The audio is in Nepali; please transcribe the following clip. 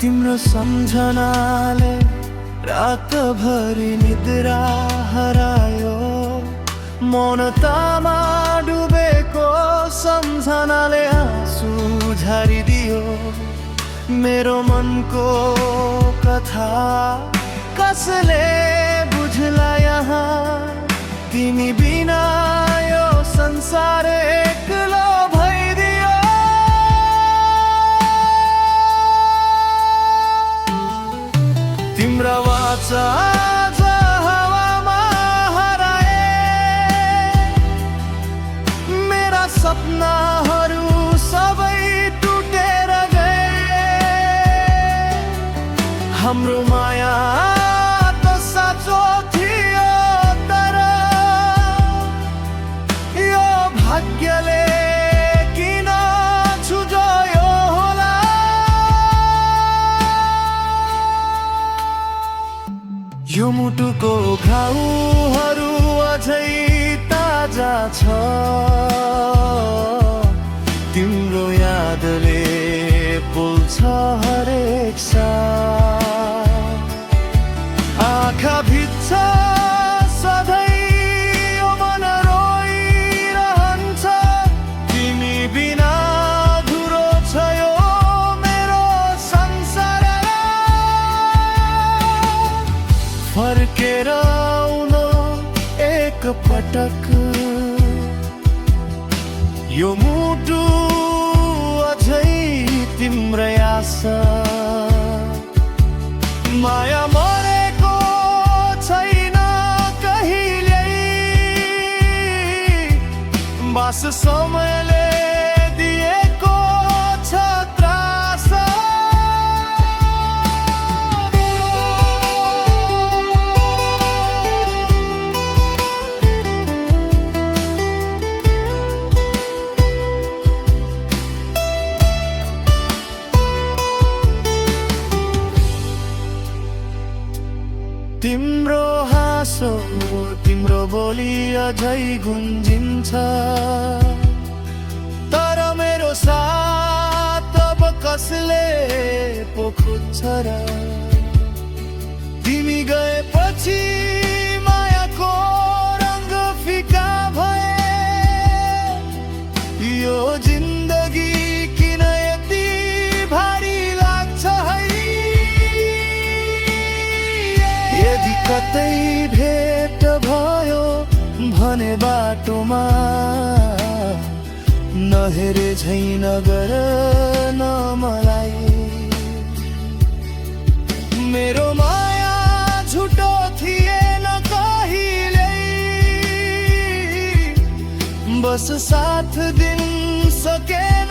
तिम्रो सम्झनाले रातभरि निद्रा हरायो, मौनतामा डुबेको सम्झनाले आँसु झारिदियो। मेरो मनको कथा कसले बुझ्ला यहाँ, तिमी बिना यो संसार एक्लो भइदियो। तिम्रा वाचा आज हावामा हराए, मेरा सपनाहरू सबै टुटेर गए। हाम्रो माया त साँचो थियो, तर यो भाग्यले किन छुझ्यायो होला। यो मुटुको घाउहरू अझै ताजा छ, तिम्रो यादले पोल्छ हरेक साथ। आँखा भित्र सधैँ यो मन रोइरहन्छ, तिमी बिना अधुरो छ यो मेरो संसार। फर्केर आउन एक पटक, यो मुटु अझै तिम्रै आशा। माया मरेको छैन कहिल्यै, बस समयले दिएको छ त्रास। तिम्रो हाँसो तिम्रो बोली अझै गुन्जिन्छ, तर मेरो साथ अब कसले पो खोज्छ र। तिमी गएपछि मायाको रङ्ग फिका भए, यो जिन्दगी किन यति भारी लाग्छ है। यदि कतै भेट भयो भने बाटोमा, नहेरे झै नगर न मलाई। मेरो माया झुटो थिएन कहिल्यै, बस साथ दिन सकेन